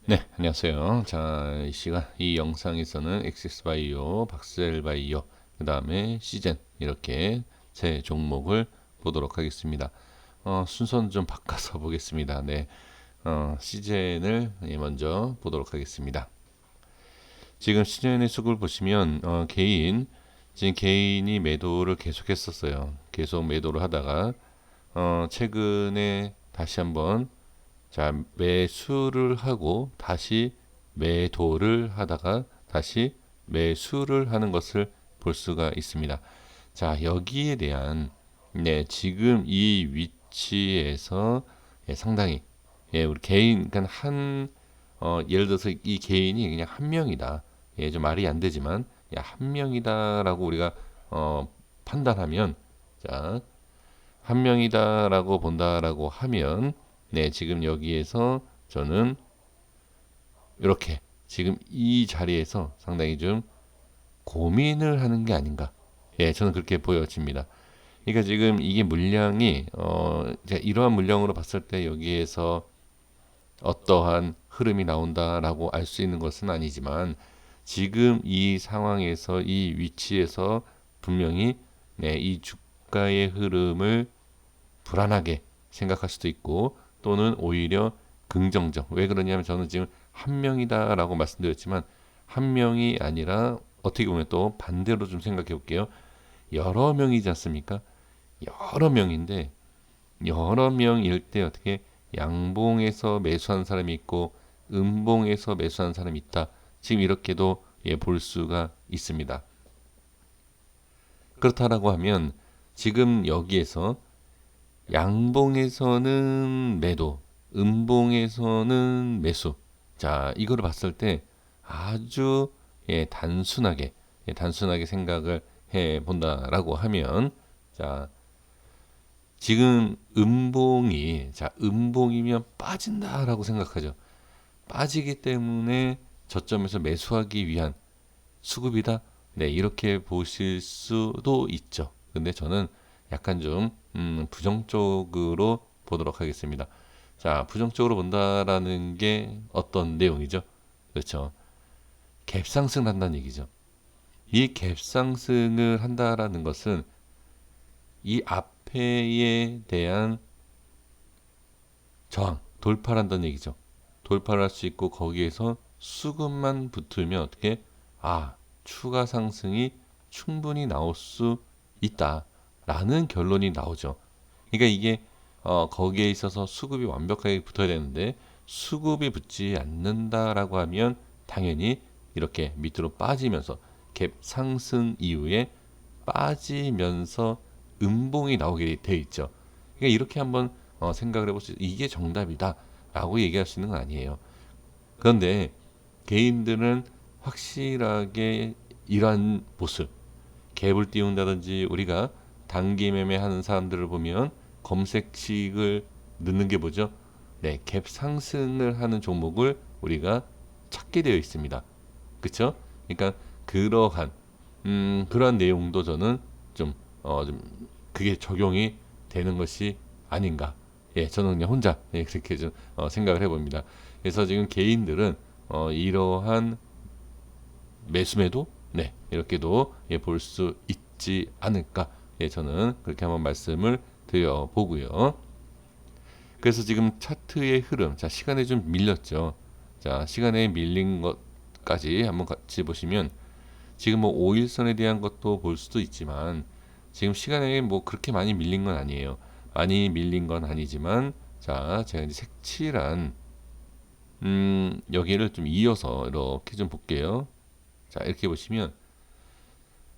네, 안녕하세요. 자, 이 시간, 이 영상에서는 엑세스바이오, 박스엘바이오, 그 다음에 시젠, 이렇게 세 종목을 보도록 하겠습니다. 순서는 좀 바꿔서 보겠습니다. 네, 시젠을 먼저 보도록 하겠습니다. 지금 시젠의 수급을 보시면, 지금 개인이 매도를 계속 했었어요. 계속 매도를 하다가, 최근에 다시 한번 자, 매수를 하고 다시 매도를 하다가 다시 매수를 하는 것을 볼 수가 있습니다. 자, 여기에 대한 지금 이 위치에서 상당히 우리 개인 그러니까 예를 들어서 이 개인이 그냥 한 명이다. 좀 말이 안 되지만 한 명이다라고 우리가 판단하면 자, 한 명이다라고 본다라고 하면 지금 여기에서 저는 이렇게 지금 이 자리에서 상당히 좀 고민을 하는 게 아닌가. 저는 그렇게 보여집니다. 그러니까 지금 이게 물량이 제가 이러한 물량으로 봤을 때 여기에서 어떠한 흐름이 나온다라고 알 수 있는 것은 아니지만 지금 이 상황에서 이 위치에서 분명히 이 주가의 흐름을 불안하게 생각할 수도 있고 또는 오히려 긍정적. 왜 그러냐면 저는 지금 한 명이다라고 말씀드렸지만 한 명이 아니라 어떻게 보면 또 반대로 좀 생각해 볼게요. 여러 명이지 않습니까? 여러 명인데 여러 명일 때 어떻게 양봉에서 매수한 사람이 있고 음봉에서 매수한 사람이 있다. 지금 이렇게도 볼 수가 있습니다. 그렇다라고 하면 지금 여기에서 양봉에서는 매도, 음봉에서는 매수. 자, 이거를 봤을 때 아주 단순하게 생각을 해 본다라고 하면, 자, 지금 음봉이면 빠진다라고 생각하죠. 빠지기 때문에 저점에서 매수하기 위한 수급이다. 네, 이렇게 보실 수도 있죠. 근데 저는 약간 좀 부정적으로 보도록 하겠습니다. 자, 부정적으로 본다라는 게 어떤 내용이죠? 그렇죠. 갭상승을 한다는 얘기죠. 이 갭상승을 한다라는 것은 이 앞에에 대한 저항, 돌파를 한다는 얘기죠. 돌파를 할 수 있고 거기에서 수급만 붙으면 어떻게 추가 상승이 충분히 나올 수 있다라는 결론이 나오죠. 그러니까 이게 거기에 있어서 수급이 완벽하게 붙어야 되는데 수급이 붙지 않는다라고 하면 당연히 이렇게 밑으로 빠지면서 갭 상승 이후에 빠지면서 음봉이 나오게 돼 있죠. 그러니까 이렇게 한번 생각을 해볼 수 있어요. 이게 정답이다라고 얘기할 수 있는 건 아니에요. 그런데 개인들은 확실하게 이러한 모습, 갭을 띄운다든지 우리가 단기 매매하는 사람들을 보면 검색식을 넣는 게 뭐죠? 네, 갭 상승을 하는 종목을 우리가 찾게 되어 있습니다. 그렇죠? 그러니까 그러한 그러한 내용도 저는 좀 그게 적용이 되는 것이 아닌가. 저는 그냥 혼자 그렇게 좀 생각을 해봅니다. 그래서 지금 개인들은 이러한 매수매도 이렇게도 볼 수 있지 않을까. 저는 그렇게 한번 말씀을 드려보고요. 그래서 지금 차트의 흐름, 자 시간에 좀 밀렸죠. 자 시간에 밀린 것까지 한번 같이 보시면 지금 뭐 5일선에 대한 것도 볼 수도 있지만 지금 시간에 뭐 그렇게 많이 밀린 건 아니에요. 많이 밀린 건 아니지만 자 제가 이제 색칠한 여기를 좀 이어서 이렇게 좀 볼게요. 자 이렇게 보시면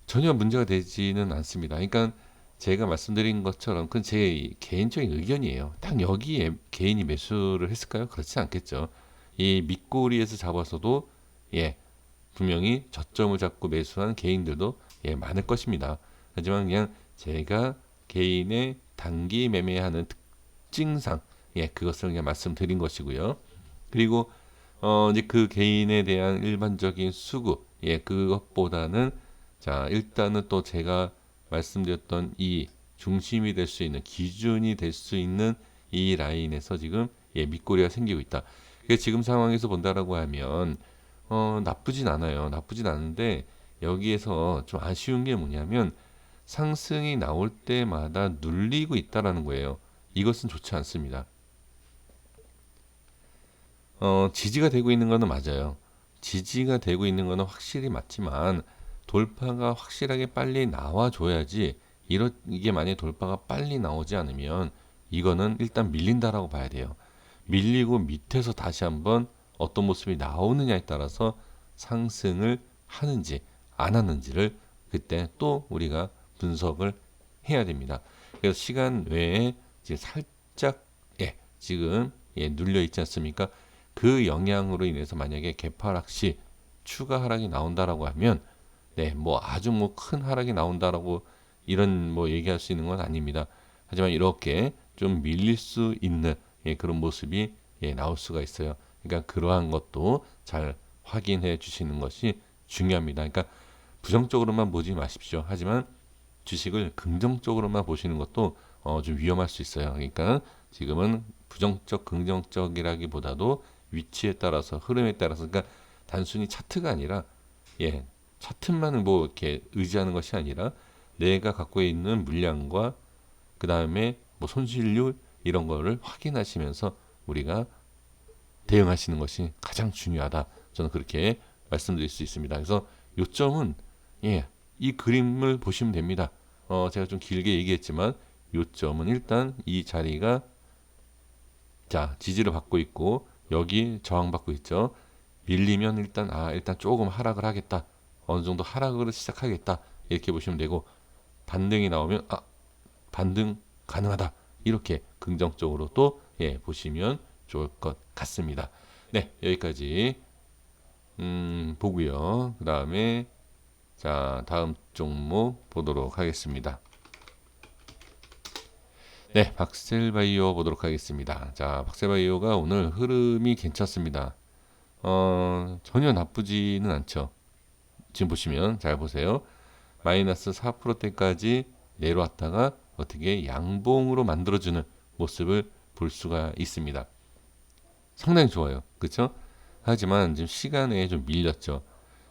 전혀 문제가 되지는 않습니다. 그러니까 제가 말씀드린 것처럼 그건 제 개인적인 의견이에요. 딱 여기에 개인이 매수를 했을까요? 그렇지 않겠죠. 이 밑꼬리에서 잡아서도 분명히 저점을 잡고 매수한 개인들도 많을 것입니다. 하지만 그냥 제가 개인의 단기 매매하는 특징상 그것을 그냥 말씀드린 것이고요. 그리고 이제 그 개인에 대한 일반적인 수급 그것보다는 자 일단은 또 제가 말씀드렸던 이 중심이 될 수 있는 기준이 될 수 있는 이 라인에서 지금 밑꼬리가 생기고 있다. 지금 상황에서 본다라고 하면 나쁘진 않아요. 나쁘진 않은데 여기에서 좀 아쉬운 게 뭐냐면 상승이 나올 때마다 눌리고 있다라는 거예요. 이것은 좋지 않습니다. 지지가 되고 있는 거는 맞아요. 지지가 되고 있는 거는 확실히 맞지만 돌파가 확실하게 빨리 나와줘야지. 이게 만약에 돌파가 빨리 나오지 않으면 이거는 일단 밀린다라고 봐야 돼요. 밀리고 밑에서 다시 한번 어떤 모습이 나오느냐에 따라서 상승을 하는지 안 하는지를 그때 또 우리가 분석을 해야 됩니다. 그래서 시간 외에 지금 살짝 지금 눌려 있지 않습니까? 그 영향으로 인해서 만약에 개파락 시 추가 하락이 나온다라고 하면 뭐 아주 뭐 큰 하락이 나온다라고 이런 뭐 얘기할 수 있는 건 아닙니다. 하지만 이렇게 좀 밀릴 수 있는 그런 모습이 나올 수가 있어요. 그러니까 그러한 것도 잘 확인해 주시는 것이 중요합니다. 그러니까 부정적으로만 보지 마십시오. 하지만 주식을 긍정적으로만 보시는 것도 좀 위험할 수 있어요. 그러니까 지금은 부정적, 긍정적이라기보다도 위치에 따라서 흐름에 따라서 그러니까 단순히 차트가 아니라 차트만 뭐 이렇게 의지하는 것이 아니라 내가 갖고 있는 물량과 그 다음에 뭐 손실률 이런 거를 확인하시면서 우리가 대응하시는 것이 가장 중요하다. 저는 그렇게 말씀드릴 수 있습니다. 그래서 요점은 이 그림을 보시면 됩니다. 제가 좀 길게 얘기했지만 요점은 일단 이 자리가 지지를 받고 있고 여기 저항받고 있죠. 밀리면 일단 조금 하락을 하겠다. 어느 정도 하락을 시작하겠다. 이렇게 보시면 되고 반등이 나오면 반등 가능하다. 이렇게 긍정적으로 또 보시면 좋을 것 같습니다. 네, 여기까지 보고요. 그 다음에 다음 종목 보도록 하겠습니다. 네, 박셀바이오 보도록 하겠습니다. 박셀바이오가 오늘 흐름이 괜찮습니다. 전혀 나쁘지는 않죠. 지금 보시면 잘 보세요. 마이너스 4%대까지 내려왔다가 어떻게 양봉으로 만들어주는 모습을 볼 수가 있습니다. 상당히 좋아요. 그렇죠? 하지만 지금 시간에 좀 밀렸죠.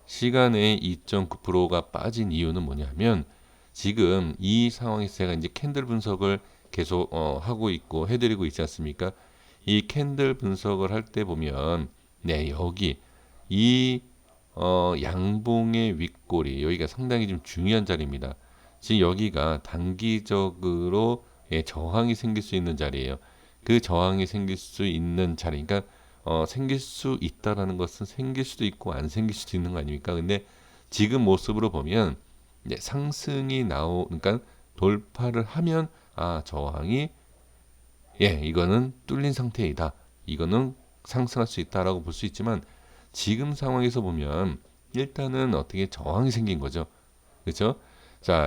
시간에 2.9%가 빠진 이유는 뭐냐면 지금 이 상황에서 제가 이제 캔들 분석을 계속 하고 있고 해드리고 있지 않습니까? 이 캔들 분석을 할 때 보면 여기 이 양봉의 윗꼬리 여기가 상당히 좀 중요한 자리입니다. 지금 여기가 단기적으로 저항이 생길 수 있는 자리예요. 그 저항이 생길 수 있는 자리, 그러니까 생길 수 있다라는 것은 생길 수도 있고 안 생길 수도 있는 거 아닙니까? 근데 지금 모습으로 보면 상승이 그러니까 돌파를 하면 저항이 이거는 뚫린 상태이다. 이거는 상승할 수 있다라고 볼 수 있지만 지금 상황에서 보면 일단은 어떻게 저항이 생긴 거죠. 그렇죠?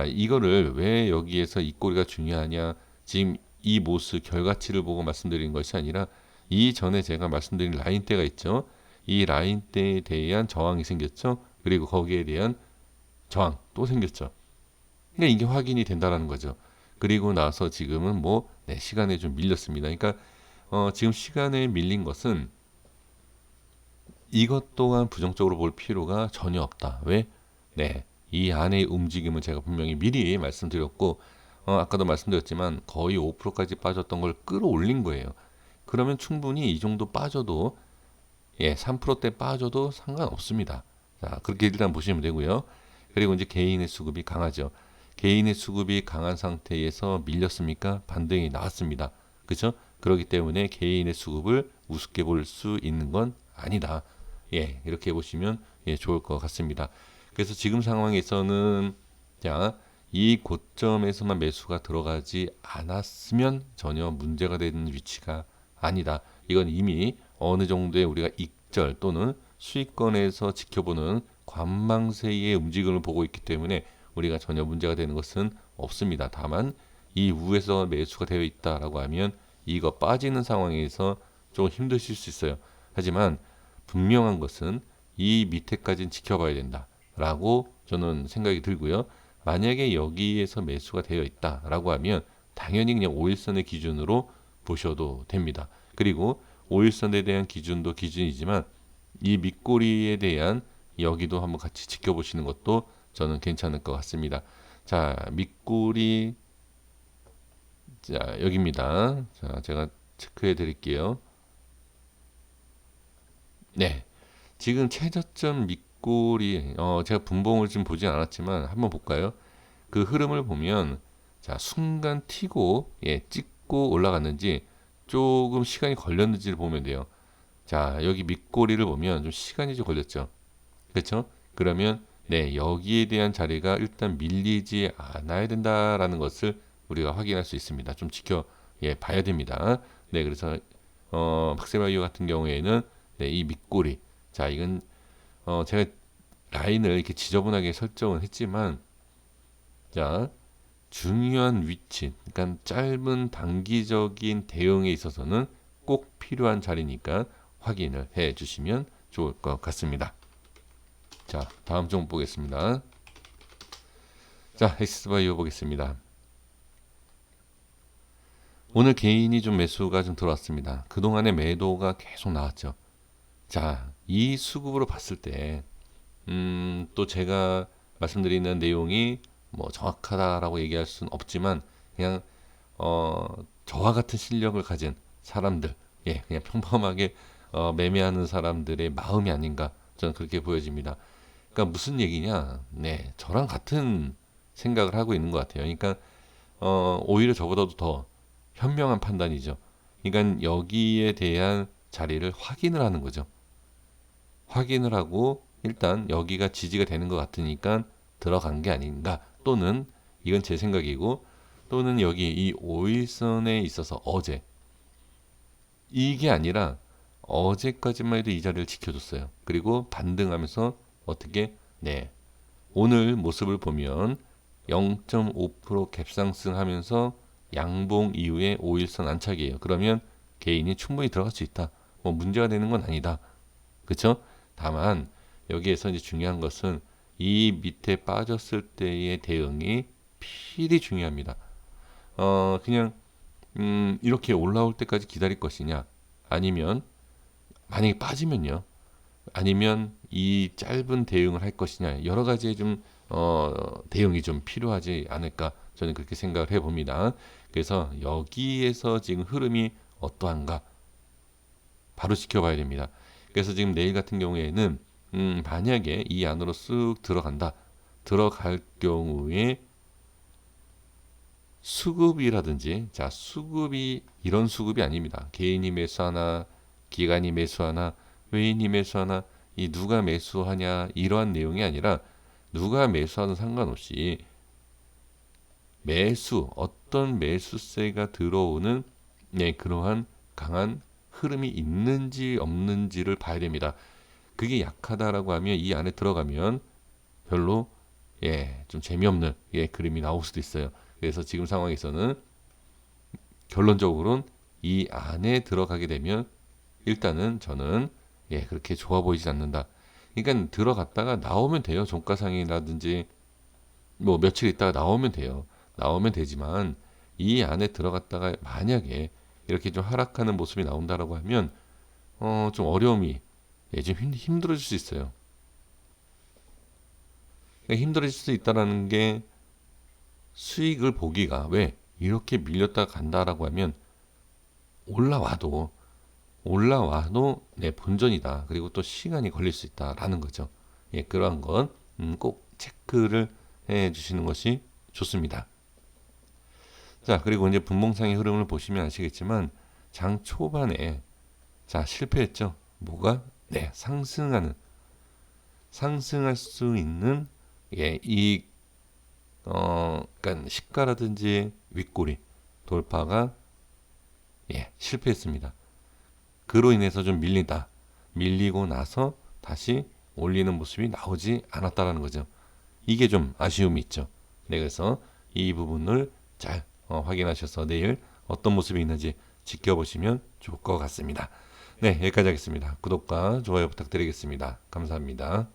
이거를 왜 여기에서 이 꼬리가 중요하냐? 지금 이 모습 결과치를 보고 말씀드리는 것이 아니라 이전에 제가 말씀드린 라인대가 있죠. 이 라인대에 대한 저항이 생겼죠. 그리고 거기에 대한 저항 또 생겼죠. 그러니까 이게 확인이 된다라는 거죠. 그리고 나서 지금은 시간에 좀 밀렸습니다. 그러니까 지금 시간에 밀린 것은 이것 또한 부정적으로 볼 필요가 전혀 없다. 왜? 이 안의 움직임을 제가 분명히 미리 말씀드렸고 아까도 말씀드렸지만 거의 5%까지 빠졌던 걸 끌어올린 거예요. 그러면 충분히 이 정도 빠져도 3%대 빠져도 상관없습니다. 그렇게 일단 보시면 되고요. 그리고 이제 개인의 수급이 강하죠. 개인의 수급이 강한 상태에서 밀렸습니까? 반등이 나왔습니다. 그렇죠? 그렇기 때문에 개인의 수급을 우습게 볼 수 있는 건 아니다. 이렇게 보시면 좋을 것 같습니다. 그래서 지금 상황에서는 이 고점에서만 매수가 들어가지 않았으면 전혀 문제가 되는 위치가 아니다. 이건 이미 어느 정도의 우리가 익절 또는 수익권에서 지켜보는 관망세의 움직임을 보고 있기 때문에 우리가 전혀 문제가 되는 것은 없습니다. 다만 이 위에서 매수가 되어 있다라고 하면 이거 빠지는 상황에서 좀 힘드실 수 있어요. 하지만 분명한 것은 이 밑에까지는 지켜봐야 된다라고 저는 생각이 들고요. 만약에 여기에서 매수가 되어 있다라고 하면 당연히 그냥 5일선의 기준으로 보셔도 됩니다. 그리고 5일선에 대한 기준도 기준이지만 이 밑꼬리에 대한 여기도 한번 같이 지켜보시는 것도 저는 괜찮을 것 같습니다. 자, 밑꼬리, 자, 여기입니다. 자, 제가 체크해 드릴게요. 네. 지금 최저점 밑꼬리, 제가 분봉을 좀 보진 않았지만 한번 볼까요? 그 흐름을 보면, 자, 순간 튀고, 예, 찍고 올라갔는지 조금 시간이 걸렸는지를 보면 돼요. 자, 여기 밑꼬리를 보면 좀 시간이 좀 걸렸죠. 그렇죠? 그러면 네, 여기에 대한 자리가 일단 밀리지 않아야 된다라는 것을 우리가 확인할 수 있습니다. 좀 지켜 예, 봐야 됩니다. 네, 그래서 박세바이오 같은 경우에는 네, 이 밑꼬리. 자, 이건 제가 라인을 이렇게 지저분하게 설정을 했지만 자, 중요한 위치, 그러니까 짧은 단기적인 대응에 있어서는 꼭 필요한 자리니까 확인을 해 주시면 좋을 것 같습니다. 자, 다음 종목 보겠습니다. 자, 엑스바이오 보겠습니다. 오늘 개인이 좀 매수가 좀 들어왔습니다. 그동안의 매도가 계속 나왔죠. 자, 이 수급으로 봤을 때, 또 제가 말씀드리는 내용이 뭐 정확하다라고 얘기할 수는 없지만, 그냥, 저와 같은 실력을 가진 사람들, 예, 그냥 평범하게 매매하는 사람들의 마음이 아닌가, 저는 그렇게 보여집니다. 그러니까 무슨 얘기냐? 네, 저랑 같은 생각을 하고 있는 것 같아요. 그러니까 오히려 저보다도 더 현명한 판단이죠. 그러니까 여기에 대한 자리를 확인을 하는 거죠. 확인을 하고 일단 여기가 지지가 되는 것 같으니까 들어간 게 아닌가. 또는 이건 제 생각이고 또는 여기 이 5일선에 있어서 어제 이게 아니라 어제까지만 해도 이 자리를 지켜줬어요. 그리고 반등하면서 어떻게 네 오늘 모습을 보면 0.5% 갭상승하면서 양봉 이후에 5일선 안착이에요. 그러면 개인이 충분히 들어갈 수 있다. 뭐 문제가 되는 건 아니다. 그렇죠? 다만 여기에서 이제 중요한 것은 이 밑에 빠졌을 때의 대응이 필히 중요합니다. 그냥 이렇게 올라올 때까지 기다릴 것이냐 아니면 만약에 빠지면요. 아니면 이 짧은 대응을 할 것이냐 여러 가지의 좀 대응이 좀 필요하지 않을까 저는 그렇게 생각을 해봅니다. 그래서 여기에서 지금 흐름이 어떠한가 바로 지켜봐야 됩니다. 그래서 지금 내일 같은 경우에는 만약에 이 안으로 쑥 들어갈 경우에 수급이라든지 자 수급이 이런 수급이 아닙니다. 개인이 매수하나 기관이 매수하나 외인이 매수하나 이 누가 매수하냐 이러한 내용이 아니라 누가 매수하든 상관없이 매수 어떤 매수세가 들어오는 네, 그러한 강한 흐름이 있는지 없는지를 봐야 됩니다. 그게 약하다라고 하면 이 안에 들어가면 별로 예, 좀 재미없는 예, 그림이 나올 수도 있어요. 그래서 지금 상황에서는 결론적으로는 이 안에 들어가게 되면 일단은 저는 예, 그렇게 좋아 보이지 않는다. 그러니까 들어갔다가 나오면 돼요. 종가상이라든지 뭐 며칠 있다가 나오면 돼요. 나오면 되지만 이 안에 들어갔다가 만약에 이렇게 좀 하락하는 모습이 나온다라고 하면 좀 어려움이 예, 좀 힘들어질 수 있어요. 그러니까 힘들어질 수 있다라는 게 수익을 보기가 왜 이렇게 밀렸다 간다라고 하면 올라와도 내 본전이다. 그리고 또 시간이 걸릴 수 있다라는 거죠. 예, 그러한 건 꼭 체크를 해 주시는 것이 좋습니다. 자, 그리고 이제 분봉상의 흐름을 보시면 아시겠지만 장 초반에 자, 실패했죠. 뭐가? 네, 상승할 수 있는 예, 이 그러니까 시가라든지 윗꼬리 돌파가 예, 실패했습니다. 그로 인해서 좀 밀리고 나서 다시 올리는 모습이 나오지 않았다라는 거죠. 이게 좀 아쉬움이 있죠. 네, 그래서 이 부분을 잘 확인하셔서 내일 어떤 모습이 있는지 지켜보시면 좋을 것 같습니다. 네, 여기까지 하겠습니다. 구독과 좋아요 부탁드리겠습니다. 감사합니다.